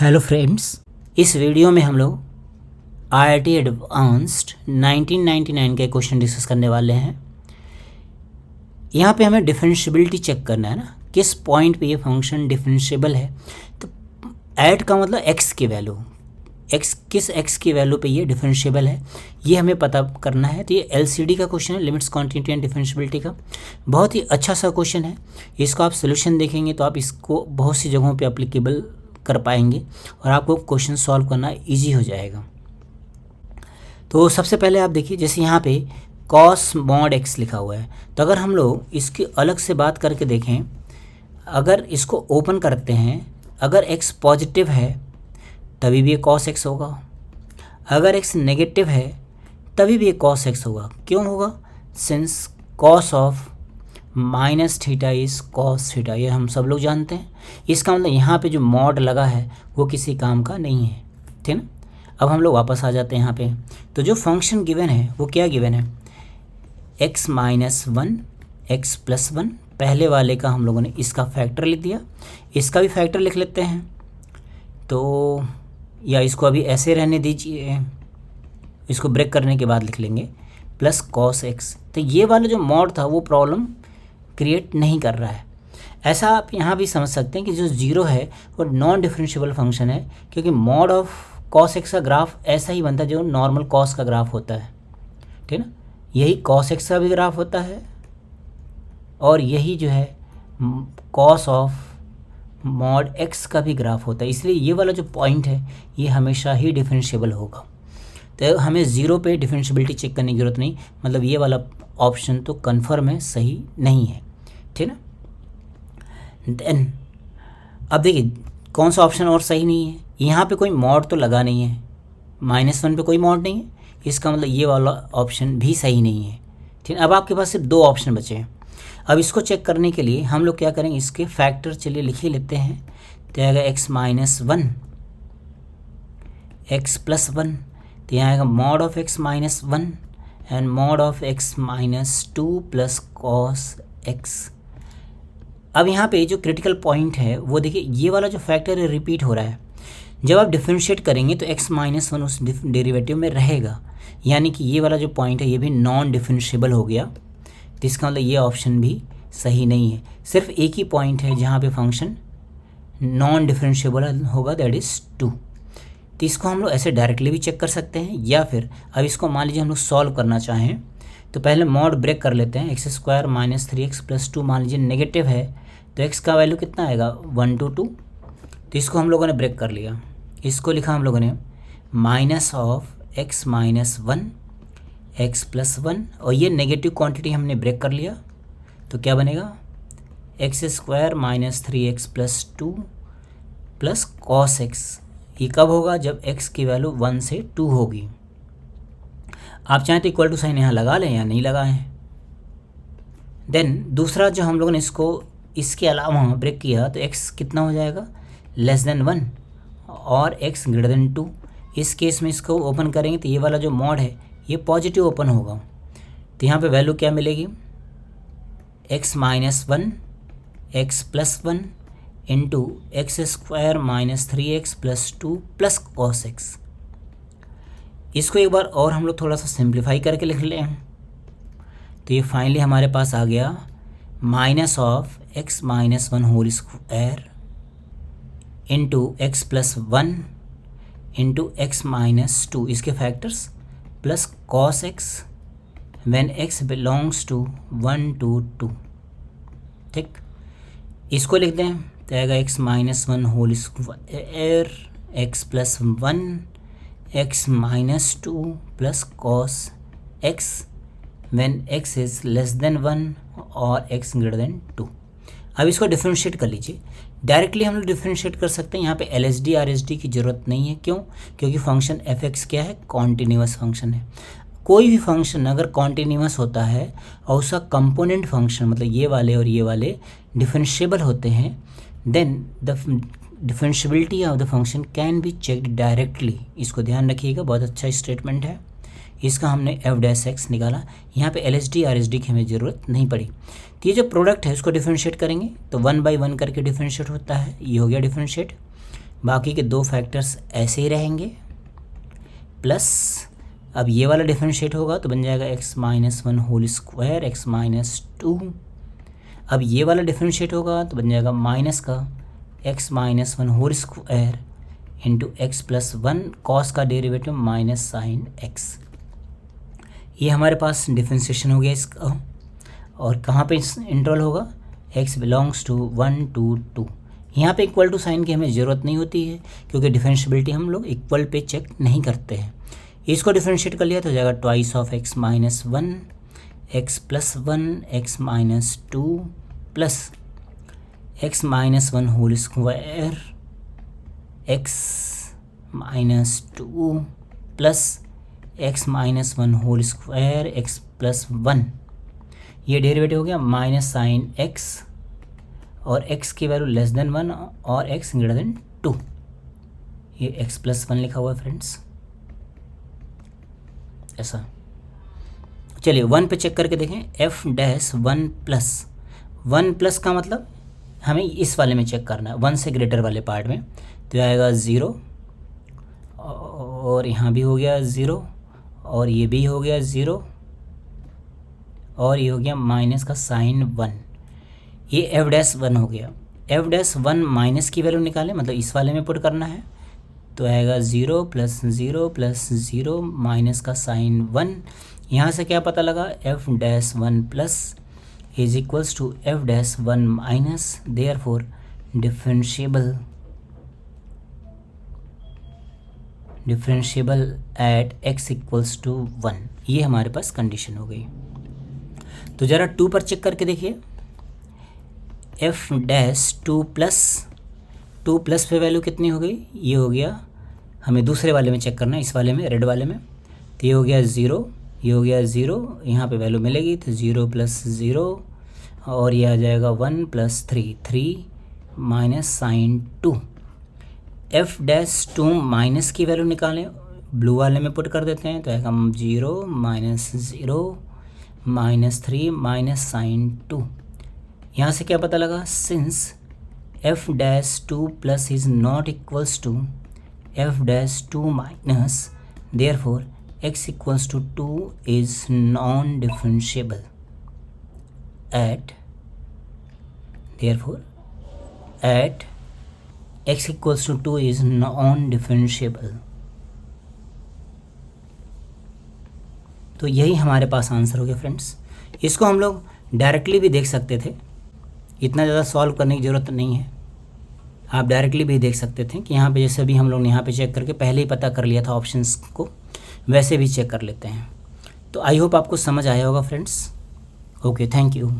Hello friends, इस video में हम लोग आईआईटी एडवांस्ड 1999 के क्वेश्चन डिस्कस करने वाले हैं। यहाँ पे हमें डिफरेंशियबिलिटी चेक करना है ना, किस पॉइंट पे ये फंक्शन डिफरेंशिएबल है। तो ऐड का मतलब एक्स की वैल्यू, किस एक्स की वैल्यू पे ये डिफरेंशिएबल है ये हमें पता करना है। तो ये एलसीडी का क्वेश्चन है, लिमिट्स कॉन्टिन्यूटी एंड डिफरेंशियबिलिटी का। बहुत ही अच्छा सा क्वेश्चन है। इसको आप सोल्यूशन देखेंगे तो आप इसको बहुत सी जगहों पे एप्लीकेबल कर पाएंगे और आपको क्वेश्चन सॉल्व करना इजी हो जाएगा। तो सबसे पहले आप देखिए, जैसे यहाँ पे कॉस मॉड एक्स लिखा हुआ है, तो अगर हम लोग इसकी अलग से बात करके देखें, अगर इसको ओपन करते हैं, अगर एक्स पॉजिटिव है तभी भी ये कॉस एक्स होगा, अगर एक्स नेगेटिव है तभी भी ये कॉस एक्स होगा। क्यों होगा? Since cos of minus theta is cos theta, ये हम सब लोग जानते हैं। इसका मतलब यहाँ पे जो मॉड लगा है वो किसी काम का नहीं है, ठीक ना। अब हम लोग वापस आ जाते हैं यहाँ पे। तो जो फंक्शन गिवन है वो क्या गिवन है? x minus one x plus one. पहले वाले का हम लोगों ने इसका फैक्टर लिख दिया, इसका भी फैक्टर लिख लेते हैं। तो या इसको अभी ऐसे रहने दीजिए, इसको ब्रेक करने के बाद लिख लेंगे प्लस कॉस एक्स। तो ये वाला जो मॉड था वो प्रॉब्लम क्रिएट नहीं कर रहा है। ऐसा आप यहाँ भी समझ सकते हैं कि जो जीरो है वो नॉन डिफरेंशिएबल फंक्शन है, क्योंकि मॉड ऑफ कॉस एक्स का ग्राफ ऐसा ही बनता है जो नॉर्मल कॉस का ग्राफ होता है, ठीक है ना। यही कॉस एक्स का भी ग्राफ होता है और यही जो है कॉस ऑफ मॉड एक्स का भी ग्राफ होता है। इसलिए ये वाला जो पॉइंट है ये हमेशा ही डिफरेंशिएबल होगा। तो हमें ज़ीरो पे डिफरेंशियबिलिटी चेक करने की ज़रूरत नहीं, मतलब ये वाला ऑप्शन तो कन्फर्म है, सही नहीं है, ठीक ना। देन अब देखिए कौन सा ऑप्शन और सही नहीं है। यहाँ पे कोई मॉड तो लगा नहीं है, -1 पे कोई मॉड नहीं है, इसका मतलब ये वाला ऑप्शन भी सही नहीं है, ठीक है। अब आपके पास सिर्फ दो ऑप्शन बचे हैं। अब इसको चेक करने के लिए हम लोग क्या करेंगे, इसके फैक्टर चलिए लिख ही लेते हैं। तो आएगा x minus one x plus one, तो यहाँ आएगा mod of x minus one and mod of x minus two plus cos x. अब यहाँ पे जो क्रिटिकल पॉइंट है वो देखिए, ये वाला जो फैक्टर है रिपीट हो रहा है। जब आप डिफरेंशिएट करेंगे तो x माइनस वन उस डेरिवेटिव में रहेगा, यानी कि ये वाला जो पॉइंट है ये भी नॉन डिफरेंशिएबल हो गया। तो इसका मतलब ये ऑप्शन भी सही नहीं है। सिर्फ एक ही पॉइंट है जहाँ पे फंक्शन नॉन डिफरेंशिएबल होगा, दैट इज़ 2। तो इसको हम लोग ऐसे डायरेक्टली भी चेक कर सकते हैं, या फिर अब इसको मान लीजिए हम लोग सॉल्व करना चाहें तो पहले मॉड ब्रेक कर लेते हैं। X square minus 3x plus 2 मान लीजिए नेगेटिव है, तो x का वैल्यू कितना आएगा 1 to 2। तो इसको हम लोगों ने ब्रेक कर लिया, इसको लिखा हम लोगों ने minus of x minus one x plus one, और ये नेगेटिव क्वांटिटी हमने ब्रेक कर लिया। तो क्या बनेगा x square minus 3x plus 2 plus cos x. ये कब होगा? जब x की वैल्यू 1 से 2 होगी। आप चाहें तो इक्वल टू साइन यहाँ लगा लें या नहीं लगाएं। देन दूसरा जो हम लोगों ने इसको इसके अलावा ब्रेक किया तो x कितना हो जाएगा <1 और x <2। इस केस में इसको ओपन करेंगे तो ये वाला जो मॉड है ये पॉजिटिव ओपन होगा। तो यहाँ पे वैल्यू क्या मिलेगी? x minus one x plus one into x square minus 3x plus 2 plus cos x. इसको एक बार और हम लोग थोड़ा सा सिंप्लीफाई करके लिख लें तो ये फाइनली हमारे पास आ गया minus of x minus one whole square into x plus one into x minus two, इसके factors plus cos x when x belongs to 1 to 2, ठीक। इसको लिख दें तो आएगा x minus one whole square x plus one x minus two plus cos x when x is <1 और x <2। अब इसको डिफरेंशिएट कर लीजिए। डायरेक्टली हम लोग डिफरेंशिएट कर सकते हैं, यहाँ पे LSD RSD की ज़रूरत नहीं है। क्यों? क्योंकि फंक्शन f(x) क्या है? कॉन्टीन्यूअस फंक्शन है। कोई भी फंक्शन अगर कॉन्टीन्यूअस होता है और उसका कंपोनेंट फंक्शन मतलब ये वाले और ये वाले डिफरेंशिएबल होते हैं, then the differentiability of the function can be checked directly. इसको ध्यान रखिएगा, बहुत अच्छा स्टेटमेंट है। इसका हमने f(x) निकाला, यहाँ पे LSD RSD की हमें ज़रूरत नहीं पड़ी। तो ये जो प्रोडक्ट है उसको डिफरेंशिएट करेंगे तो 1 by 1 करके डिफरेंशिएट होता है, ये हो गया डिफरेंशिएट। बाकी के 2 फैक्टर्स ऐसे ही रहेंगे, प्लस अब ये वाला डिफरेंशिएट होगा तो बन जाएगा x minus 1 whole square x minus 2। अब ये वाला डिफरेंशिएट होगा तो बन जाएगा माइनस का x minus 1 whole square into x plus 1 cos का डेरिवेटिव माइनस साइन x। ये हमारे पास डिफरेंशिएशन हो गया इसका, और कहाँ पे इंटरवल होगा, x बिलोंग्स टू 1 to 2। यहाँ पे इक्वल टू साइन की हमें ज़रूरत नहीं होती है क्योंकि डिफरेंशिएबिलिटी हम लोग इक्वल पे चेक नहीं करते हैं। इसको डिफरेंशिएट कर लिया तो हो जाएगा twice of x minus 1 x plus 1 x minus 2 plus x minus 1 whole square x minus 2 plus x minus 1 whole square x plus 1। ये डेरिवेटिव हो गया माइनस साइन x, और x की वैल्यू लेस देन 1 और x ग्रेटर देन 2। ये x plus 1 लिखा हुआ है फ्रेंड्स, ऐसा। चलिए 1 पे चेक करके देखें, f डैश 1 प्लस का मतलब हमें इस वाले में चेक करना है, 1 से ग्रेटर वाले पार्ट में, तो आएगा 0, और यहाँ भी हो गया 0, और ये भी हो गया 0, और ये हो गया माइनस का साइन 1। ये f डैश 1 हो गया। f डैश 1 माइनस की वैल्यू निकालें, मतलब इस वाले में पुट करना है, तो आएगा 0 प्लस 0 प्लस 0 माइनस का साइन 1। यहाँ से क्या पता लगा, f dash 1 plus is equals to f dash 1 minus, therefore differentiable at x equals to 1। ये हमारे पास कंडीशन हो गई। तो ज़रा 2 पर चेक करके देखिए, f डैश 2 प्लस पे वैल्यू कितनी हो गई, ये हो गया, हमें दूसरे वाले में चेक करना है, इस वाले में, रेड वाले में, तो ये हो गया 0, ये हो गया 0, यहाँ पे वैल्यू मिलेगी तो 0 प्लस 0, और ये आ जाएगा 1 plus 3 minus sign 2। f dash 2 minus की वैल्यू निकालें, ब्लू वाले में पुट कर देते हैं, तो आएगा 0 माइनस 0 माइनस 3 माइनस साइन 2। यहाँ से क्या पता लगा, since f dash 2 plus is not equals to f dash 2 minus, therefore x equals to 2 is non differentiable at, therefore at x equals to 2 is non differentiable. तो यही हमारे पास answer हो गया फ्रेंड्स। इसको हम लोग डायरेक्टली भी देख सकते थे, इतना ज़्यादा सॉल्व करने की ज़रूरत नहीं है, आप डायरेक्टली भी देख सकते थे कि यहाँ पे जैसे भी हम लोग ने यहाँ पे चेक करके पहले ही पता कर लिया था ऑप्शंस को, वैसे भी चेक कर लेते हैं। तो आई होप आपको समझ आया होगा फ्रेंड्स। Okay, thank you.